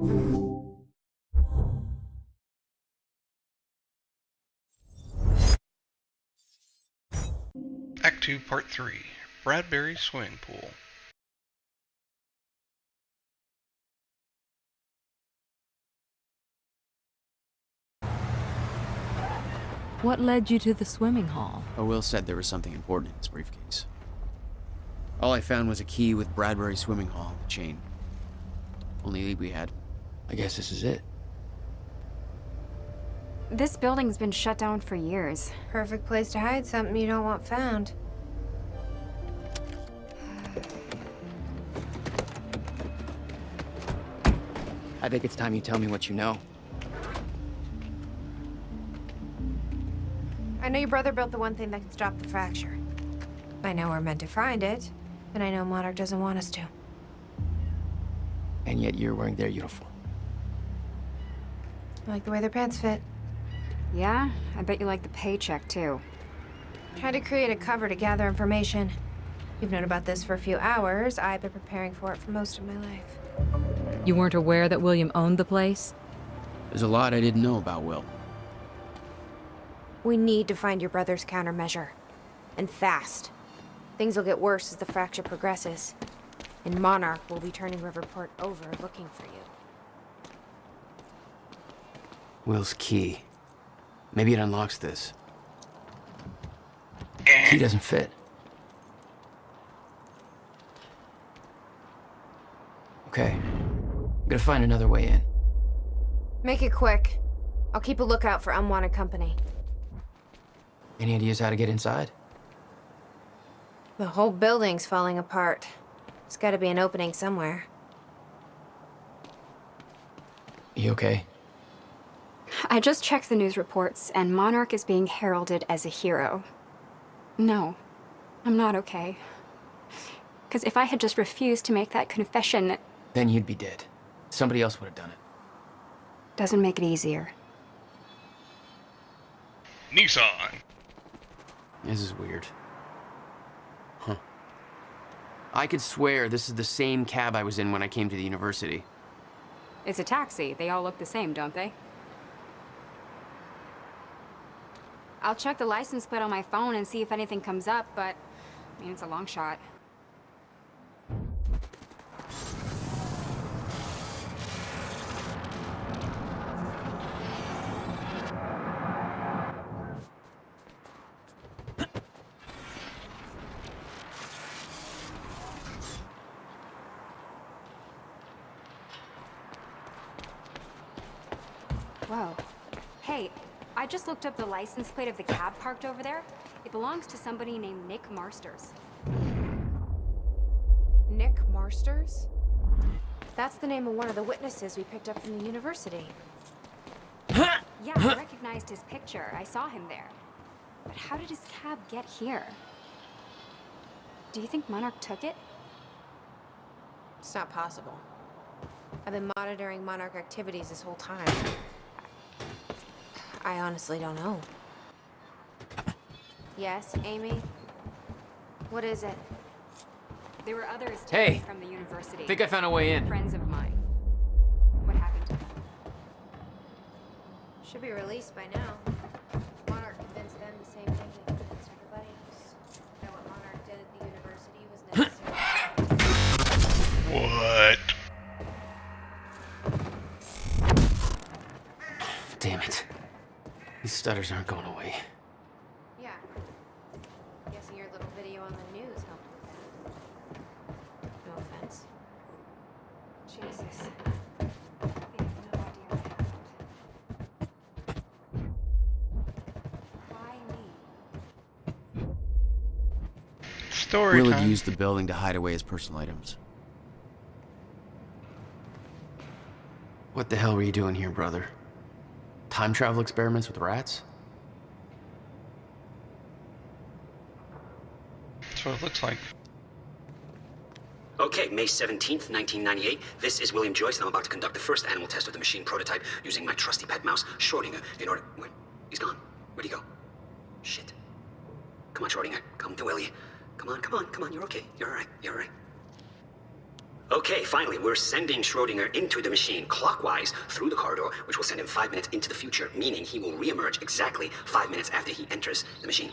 Act 2, Part 3, Bradbury Swimming Pool. What led you to the swimming hall? Will said there was something important in his briefcase. All I found was a key with Bradbury Swimming Hall on the chain. Only lead we had. I guess this is it. This building's been shut down for years. Perfect place to hide something you don't want found. I think it's time you tell me what you know. I know your brother built the one thing that can stop the fracture. I know we're meant to find it, and I know Monarch doesn't want us to. And yet you're wearing their uniform. I like the way their pants fit. Yeah? I bet you like the paycheck, too. Tried to create a cover to gather information. You've known about this for a few hours. I've been preparing for it for most of my life. You weren't aware that William owned the place? There's a lot I didn't know about Will. We need to find your brother's countermeasure. And fast. Things will get worse as the fracture progresses. And Monarch will be turning Riverport over looking for you. Will's key. Maybe it unlocks this. Key doesn't fit. Okay. I'm gonna find another way in. Make it quick. I'll keep a lookout for unwanted company. Any ideas how to get inside? The whole building's falling apart. There's gotta be an opening somewhere. You okay? I just checked the news reports, and Monarch is being heralded as a hero. No, I'm not okay. Because if I had just refused to make that confession... Then you'd be dead. Somebody else would have done it. Doesn't make it easier. Nissan! This is weird. Huh. I could swear this is the same cab I was in when I came to the university. It's a taxi. They all look the same, don't they? I'll check the license plate on my phone and see if anything comes up, but... I mean, it's a long shot. Whoa. Hey, I just looked up the license plate of the cab parked over there. It belongs to somebody named Nick Marsters. Nick Marsters? That's the name of one of the witnesses we picked up from the university. Yeah, I recognized his picture. I saw him there. But how did his cab get here? Do you think Monarch took it? It's not possible. I've been monitoring Monarch activities this whole time. I honestly don't know. Yes, Amy? What is it? There were others Hey! from the university. Think I found a way in. Friends of mine. What happened to them? Should be released by now. Monarch convinced them the same thing they convinced everybody else. That what Monarch did at the university was necessary. What? Damn it. These stutters aren't going away. Yeah. Guessing your little video on the news helped with that. No offense. Jesus. They have no idea what happened. Why me? Story Will time. had used the building to hide away his personal items. What the hell were you doing here, brother? Time travel experiments with rats? That's what it looks like. Okay, May 17th, 1998. This is William Joyce, and I'm about to conduct the first animal test with the machine prototype using my trusty pet mouse, Schrodinger, in order... Wait, he's gone. Where'd he go? Shit. Come on, Schrodinger. Come to Willie. Come on, come on, come on. You're okay. You're all right. You're all right. Okay, finally, we're sending Schrodinger into the machine clockwise through the corridor, which will send him 5 minutes into the future, meaning he will reemerge exactly 5 minutes after he enters the machine.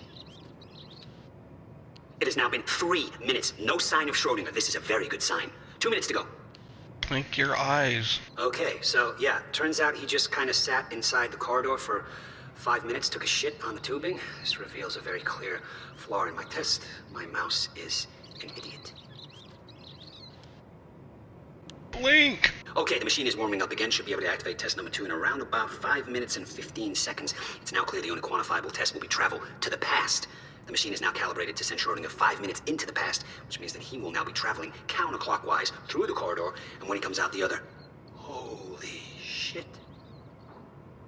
It has now been 3 minutes. No sign of Schrodinger. This is a very good sign. 2 minutes to go. Blink your eyes. Okay, so yeah, turns out he just kind of sat inside the corridor for 5 minutes, took a shit on the tubing. This reveals a very clear flaw in my test. My mouse is an idiot. Blink! Okay, the machine is warming up again. Should be able to activate test number 2 in around about 5 minutes and 15 seconds. It's now clear the only quantifiable test will be travel to the past. The machine is now calibrated to send Schrodinger 5 minutes into the past, which means that he will now be traveling counterclockwise through the corridor, and when he comes out the other... Holy shit.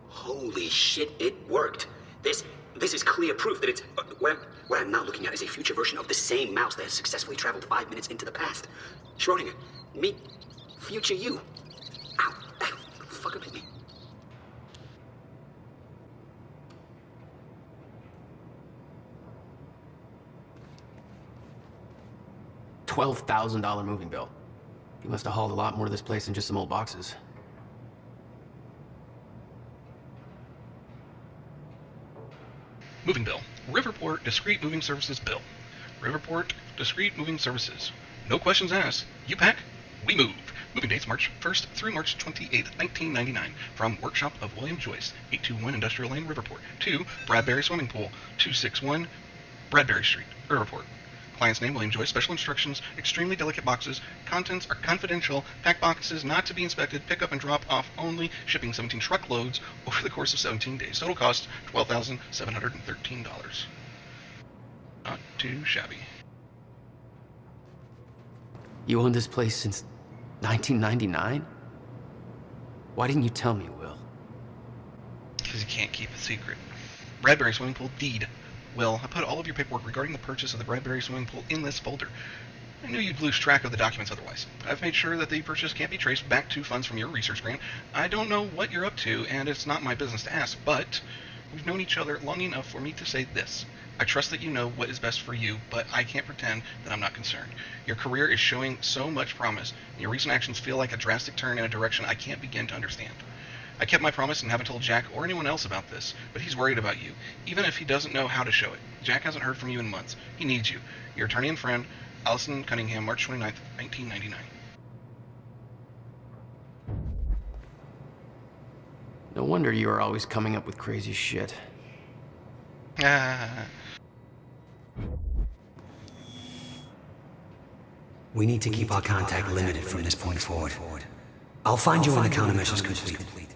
Holy shit, it worked. This is clear proof that it's... what I'm now looking at is a future version of the same mouse that has successfully traveled 5 minutes into the past. Schrodinger, meet future you. Ow, that fucker bit me. $12,000 moving bill. He must have hauled a lot more to this place than just some old boxes. Moving bill. Riverport Discrete Moving Services bill. Riverport Discrete Moving Services. No questions asked. You pack, we move. Moving dates March 1st through March 28th, 1999. From Workshop of William Joyce, 821 Industrial Lane, Riverport, to Bradbury Swimming Pool, 261 Bradbury Street, Riverport. Client's name, William Joyce. Special instructions, extremely delicate boxes. Contents are confidential. Pack boxes not to be inspected. Pick up and drop off only. Shipping 17 truckloads over the course of 17 days. Total cost, $12,713. Not too shabby. You owned this place since 1999? Why didn't you tell me, Will? Because you can't keep a secret. Bradbury Swimming Pool deed. Will, I put all of your paperwork regarding the purchase of the Bradbury Swimming Pool in this folder. I knew you'd lose track of the documents otherwise. I've made sure that the purchase can't be traced back to funds from your research grant. I don't know what you're up to, and it's not my business to ask, but we've known each other long enough for me to say this. I trust that you know what is best for you, but I can't pretend that I'm not concerned. Your career is showing so much promise, and your recent actions feel like a drastic turn in a direction I can't begin to understand. I kept my promise and haven't told Jack or anyone else about this, but he's worried about you, even if he doesn't know how to show it. Jack hasn't heard from you in months. He needs you. Your attorney and friend, Allison Cunningham, March 29th, 1999. No wonder you are always coming up with crazy shit. We need to keep our contact limited from this point forward. I'll find you when the countermeasure's complete.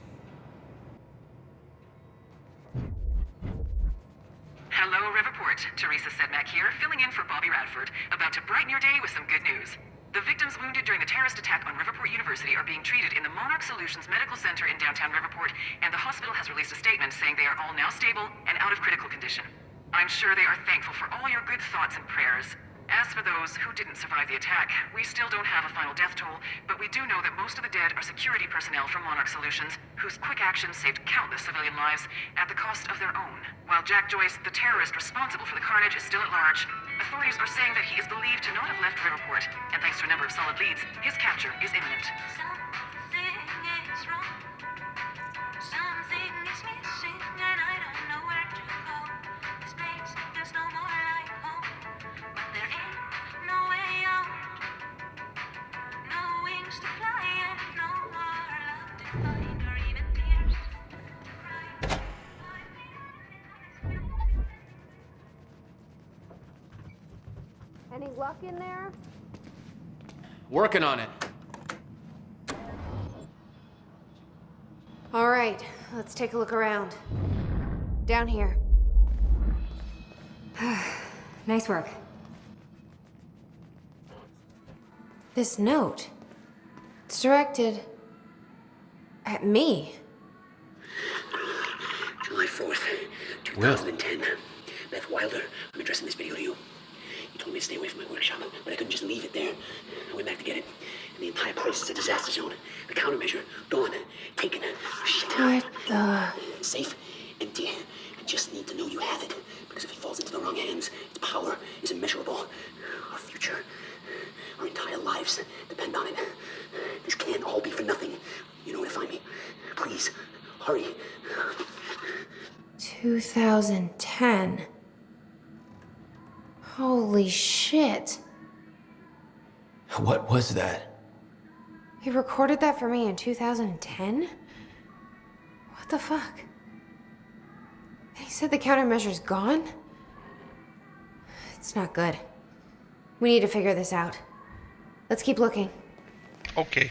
Hello, Riverport. Teresa Sedmak here, filling in for Bobby Radford, about to brighten your day with some good news. The victims wounded during the terrorist attack on Riverport University are being treated in the Monarch Solutions Medical Center in downtown Riverport, and the hospital has released a statement saying they are all now stable and out of critical condition. I'm sure they are thankful for all your good thoughts and prayers. As for those who didn't survive the attack, we still don't have a final death toll, but we do know that most of the dead are security personnel from Monarch Solutions, whose quick actions saved countless civilian lives at the cost of their own. While Jack Joyce, the terrorist responsible for the carnage, is still at large, authorities are saying that he is believed to not have left Riverport, and thanks to a number of solid leads, his capture is imminent. Something is wrong. Something is missing, and I don't know where to go. This place feels no more like home, but there is no way out. No wings to fly, and no more love to find, or even tears to cry. Any luck in there? Working on it. All right, let's take a look around. Down here. Nice work. This note. It's directed at me. July 4th, 2010. Beth Wilder, I'm addressing this video to you. You told me to stay away from my workshop, but I couldn't just leave it there. I went back to get it, and the entire place is a disaster zone. The countermeasure, gone, taken. Shit. What the... Safe, empty. I just need to know you have it, because if it falls into the wrong hands, its power is immeasurable. Our future Our entire lives depend on it. This can't all be for nothing. You know where to find me. Please, hurry. 2010. Holy shit. What was that? He recorded that for me in 2010? What the fuck? He said the countermeasure's gone? It's not good. We need to figure this out. Let's keep looking. Okay.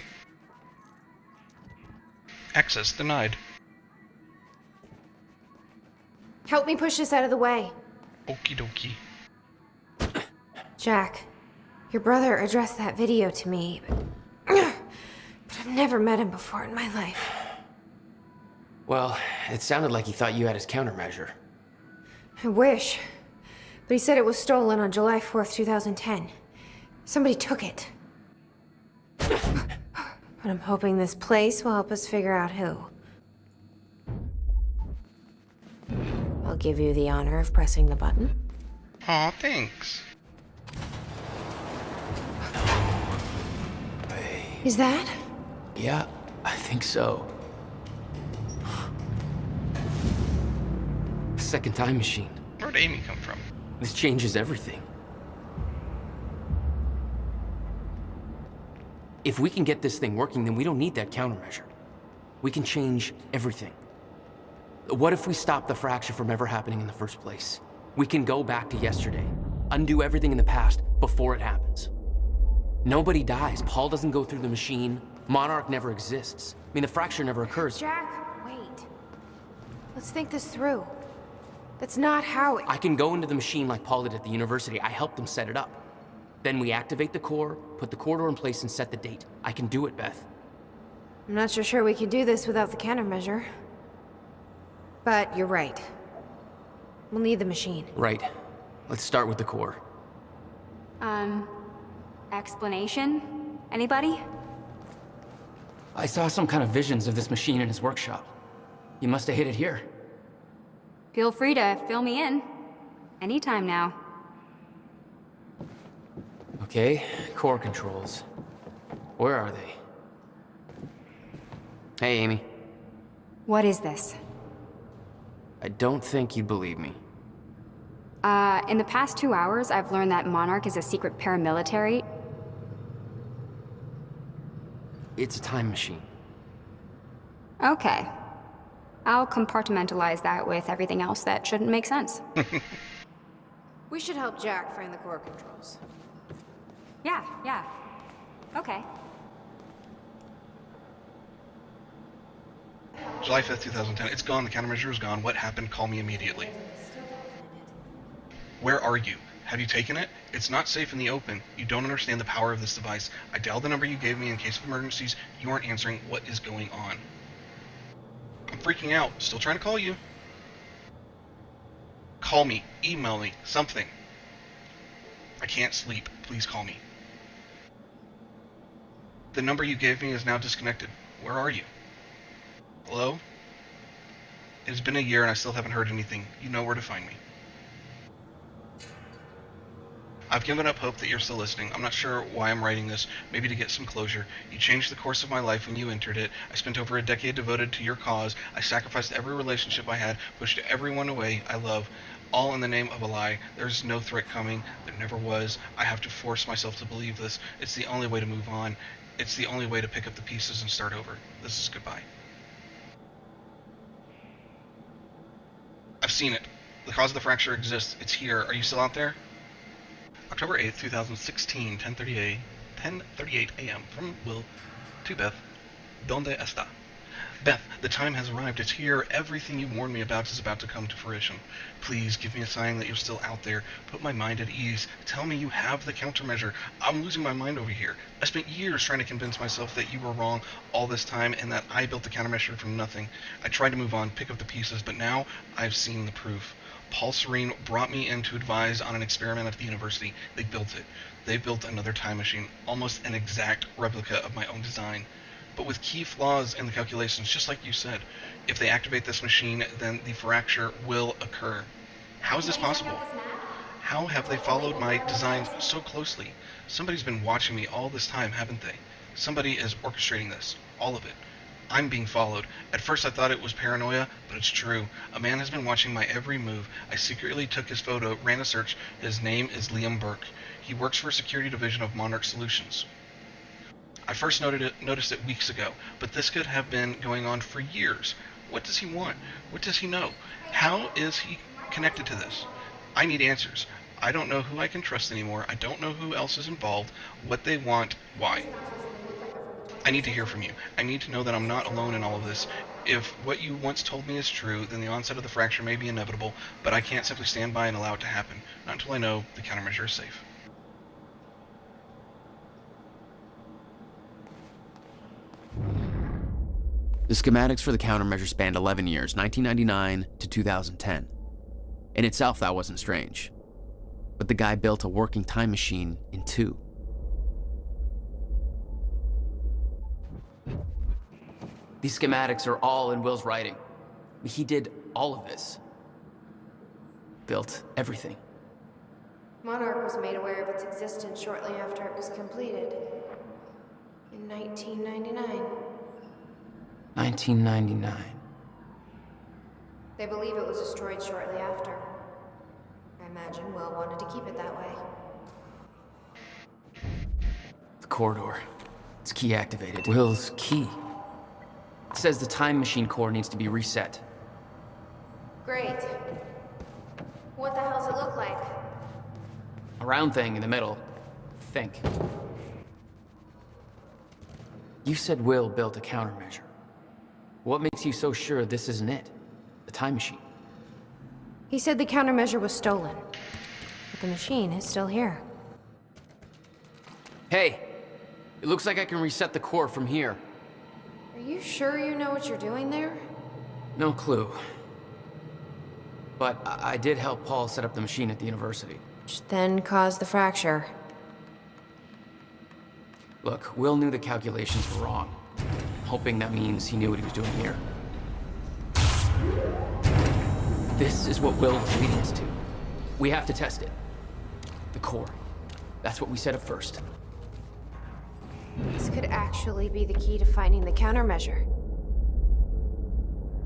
Access denied. Help me push this out of the way. Okie dokie. Jack, your brother addressed that video to me, but I've never met him before in my life. Well, it sounded like he thought you had his countermeasure. I wish. But he said it was stolen on July 4th, 2010. Somebody took it. But I'm hoping this place will help us figure out who. I'll give you the honor of pressing the button. Aw, thanks. Is that? Yeah, I think so. Second time machine. Where'd Amy come from? This changes everything. If we can get this thing working, then we don't need that countermeasure. We can change everything. What if we stop the fracture from ever happening in the first place? We can go back to yesterday, undo everything in the past before it happens. Nobody dies. Paul doesn't go through the machine. Monarch never exists. I mean, the fracture never occurs. Jack, wait. Let's think this through. That's not how it... I can go into the machine like Paul did at the university. I helped them set it up. Then we activate the core, put the corridor in place, and set the date. I can do it, Beth. I'm not so sure we can do this without the countermeasure. But you're right. We'll need the machine. Right. Let's start with the core. Explanation? Anybody? I saw some kind of visions of this machine in his workshop. You must have hid it here. Feel free to fill me in. Anytime now. Okay, core controls. Where are they? Hey, Amy. What is this? I don't think you'd believe me. In the past 2 hours, I've learned that Monarch is a secret paramilitary. It's a time machine. Okay. I'll compartmentalize that with everything else that shouldn't make sense. We should help Jack find the core controls. Yeah. Okay. July 5th, 2010. It's gone. The countermeasure is gone. What happened? Call me immediately. Where are you? Have you taken it? It's not safe in the open. You don't understand the power of this device. I dialed the number you gave me in case of emergencies. You aren't answering. What is going on? I'm freaking out. Still trying to call you. Call me. Email me. Something. I can't sleep. Please call me. The number you gave me is now disconnected. Where are you? Hello? It has been a year and I still haven't heard anything. You know where to find me. I've given up hope that you're still listening. I'm not sure why I'm writing this, maybe to get some closure. You changed the course of my life when you entered it. I spent over a decade devoted to your cause. I sacrificed every relationship I had, pushed everyone away I love, all in the name of a lie. There's no threat coming. There never was. I have to force myself to believe this. It's the only way to move on. It's the only way to pick up the pieces and start over. This is goodbye. I've seen it. The cause of the fracture exists. It's here. Are you still out there? October 8th, 2016, 10:38 a.m. From Will to Beth. ¿Dónde está? Beth, the time has arrived. It's here. Everything you warned me about is about to come to fruition. Please give me a sign that you're still out there. Put my mind at ease. Tell me you have the countermeasure. I'm losing my mind over here. I spent years trying to convince myself that you were wrong all this time and that I built the countermeasure from nothing. I tried to move on, pick up the pieces, but now I've seen the proof. Paul Serene brought me in to advise on an experiment at the university. They built it. They built another time machine, almost an exact replica of my own design, but with key flaws in the calculations, just like you said. If they activate this machine, then the fracture will occur. How is this possible? How have they followed my designs so closely? Somebody's been watching me all this time, haven't they? Somebody is orchestrating this. All of it. I'm being followed. At first I thought it was paranoia, but it's true. A man has been watching my every move. I secretly took his photo, ran a search. His name is Liam Burke. He works for a security division of Monarch Solutions. I first noticed it weeks ago, but this could have been going on for years. What does he want? What does he know? How is he connected to this? I need answers. I don't know who I can trust anymore. I don't know who else is involved, what they want, why. I need to hear from you. I need to know that I'm not alone in all of this. If what you once told me is true, then the onset of the fracture may be inevitable, but I can't simply stand by and allow it to happen. Not until I know the countermeasure is safe. The schematics for the countermeasure spanned 11 years, 1999 to 2010. In itself, that wasn't strange. But the guy built a working time machine in 2. These schematics are all in Will's writing. He did all of this. Built everything. Monarch was made aware of its existence shortly after it was completed. In 1999. 1999. They believe it was destroyed shortly after. I imagine Will wanted to keep it that way. The corridor. It's key activated. Will's key. It says the time machine core needs to be reset. Great. What the hell's it look like? A round thing in the middle. Think. You said Will built a countermeasure. What makes you so sure this isn't it? The time machine. He said the countermeasure was stolen. But the machine is still here. Hey! It looks like I can reset the core from here. Are you sure you know what you're doing there? No clue. But I did help Paul set up the machine at the university. Which then caused the fracture. Look, Will knew the calculations were wrong. Hoping that means he knew what he was doing here. This is what Will was leading us to. We have to test it. The core. That's what we set up first. This could actually be the key to finding the countermeasure.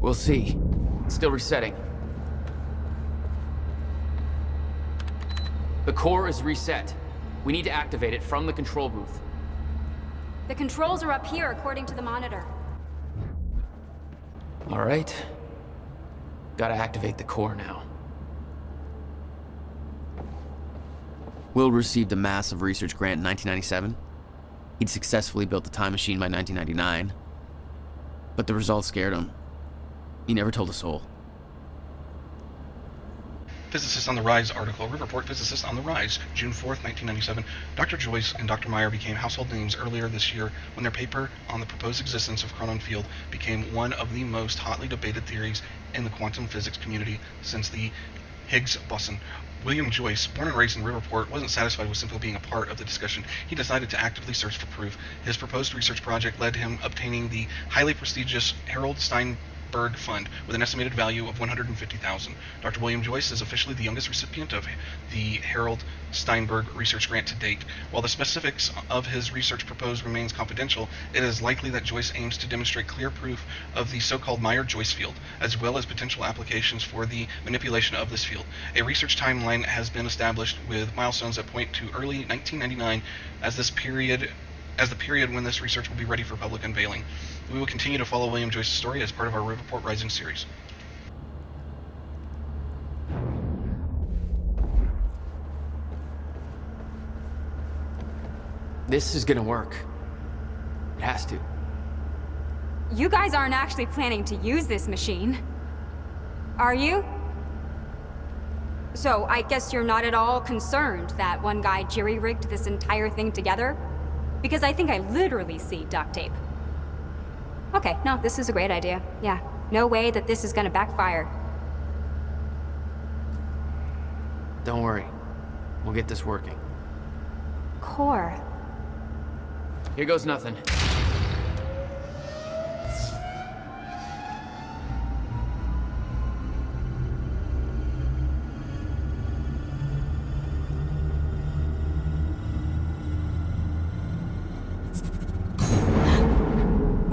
We'll see. It's still resetting. The core is reset. We need to activate it from the control booth. The controls are up here, according to the monitor. All right. Gotta activate the core now. Will received a massive research grant in 1997. He'd successfully built the time machine by 1999. But the results scared him. He never told a soul. Physicist on the Rise article. Report Physicist on the Rise, June 4th, 1997. Dr. Joyce and Dr. Meyer became household names earlier this year when their paper on the proposed existence of Chronon Field became one of the most hotly debated theories in the quantum physics community since the Higgs boson. William Joyce, born and raised in Riverport, wasn't satisfied with simply being a part of the discussion. He decided to actively search for proof. His proposed research project led to him obtaining the highly prestigious Harold Steinberg Fund with an estimated value of $150,000. Dr. William Joyce is officially the youngest recipient of the Harold Steinberg Research Grant to date. While the specifics of his research proposed remains confidential, it is likely that Joyce aims to demonstrate clear proof of the so-called Meyer-Joyce field, as well as potential applications for the manipulation of this field. A research timeline has been established with milestones that point to early 1999 as the period when this research will be ready for public unveiling. We will continue to follow William Joyce's story as part of our Riverport Rising series. This is gonna work. It has to. You guys aren't actually planning to use this machine, are you? So I guess you're not at all concerned that one guy jerry-rigged this entire thing together? Because I think I literally see duct tape. Okay, no, this is a great idea. Yeah, no way that this is gonna backfire. Don't worry. We'll get this working. Core. Here goes nothing.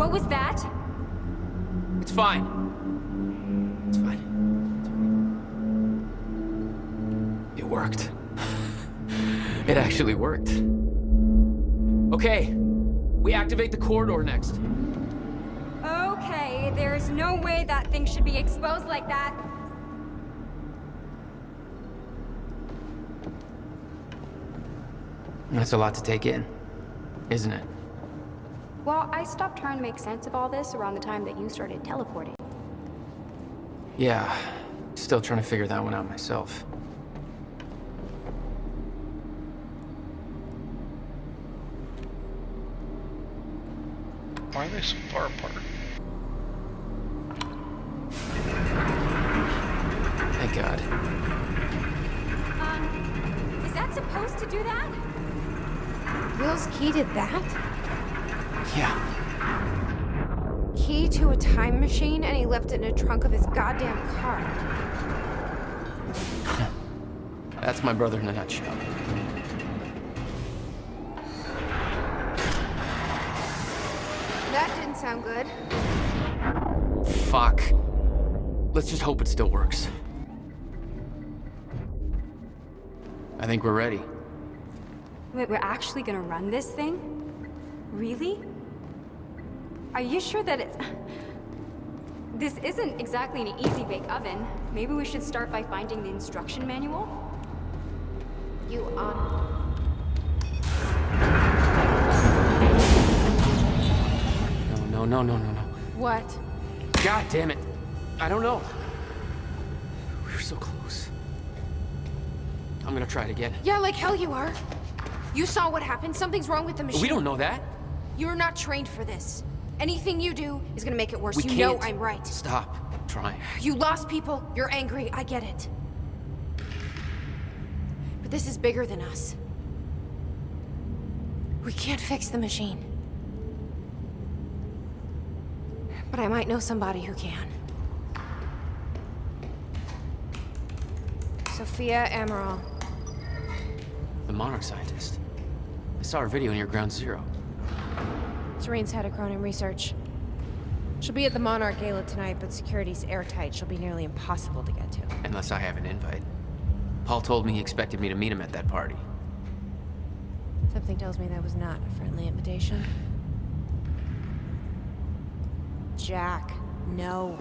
What was that? It's fine. It's fine. It worked. It actually worked. Okay, we activate the corridor next. Okay, there's no way that thing should be exposed like that. That's a lot to take in, isn't it? Well, I stopped trying to make sense of all this around the time that you started teleporting. Yeah, still trying to figure that one out myself. Why are they so far apart? Thank God. Is that supposed to do that? Will's key did that? Yeah. Key to a time machine, and he left it in the trunk of his goddamn car. That's my brother in a nutshell. That didn't sound good. Fuck. Let's just hope it still works. I think we're ready. Wait, we're actually gonna run this thing? Really? Are you sure that it's... This isn't exactly an easy bake oven. Maybe we should start by finding the instruction manual? You No. What? God damn it. I don't know. We were so close. I'm gonna try it again. Yeah, like hell you are. You saw what happened. Something's wrong with the machine. We don't know that. You're not trained for this. Anything you do is gonna make it worse. We You can't. know I'm right. Stop trying. You lost people. You're angry. I get it. But this is bigger than us. We can't fix the machine. But I might know somebody who can. Sophia Amaral. The Monarch scientist. I saw her video near Ground Zero. Serene's head of Cronin Research. She'll be at the Monarch Gala tonight, but security's airtight. She'll be nearly impossible to get to. Unless I have an invite. Paul told me he expected me to meet him at that party. Something tells me that was not a friendly invitation. Jack, no.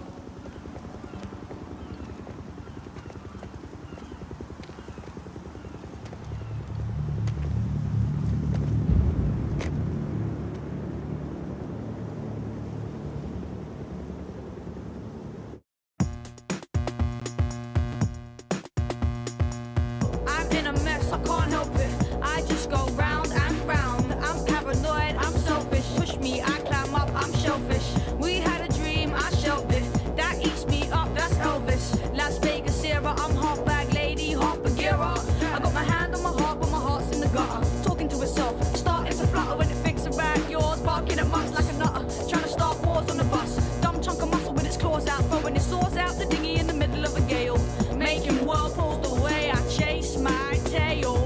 I'm in a mess, I can't help it. I just go round and round. I'm paranoid, I'm selfish. Push me, I climb up, I'm shellfish. We had a dream, I shelved it. That eats me up, that's Elvis. Las Vegas era, I'm half bag lady, half Bagheera. I got my hand on my heart, but my heart's in the gutter. Talking to itself, starting to flutter when it thinks about yours. Barking at mutts like a nutter, trying to start wars on the bus. Dumb chunk of muscle with its claws out, throwing its swords out the dinghy in the middle of a gale. Making whirlpools the way I chase my tail.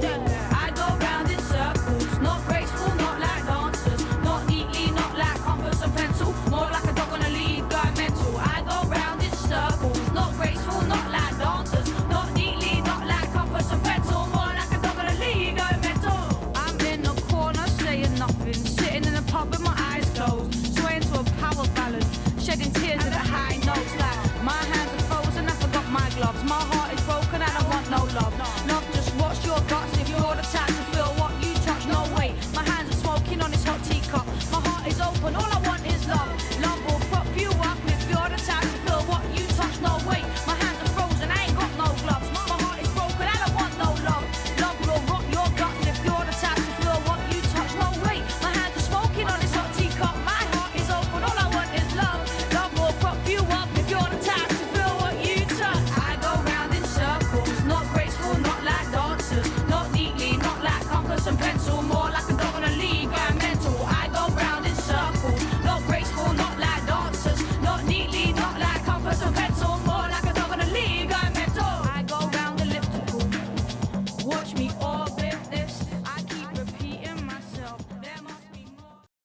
I go round in circles, not graceful, not like dancers, not neatly, not like compass and pencil, more like a dog on a lead, guy mental. I go round in circles, not graceful, not like dancers, not neatly, not like compass and pencil, more like a dog on a lead, guy mental. I'm in a corner saying nothing, sitting in a pub with my eyes closed, swaying to a power ballad, shedding tears at a high note. Like my hands are frozen, I forgot my gloves. My heart is broken, I don't want no love. Love, just watch your guts if you're the type to feel what you touch. No way, my hands are smoking on this hot teacup. My heart is open, all I want is love. Love will prop you up if you're the type to feel what you touch. No way.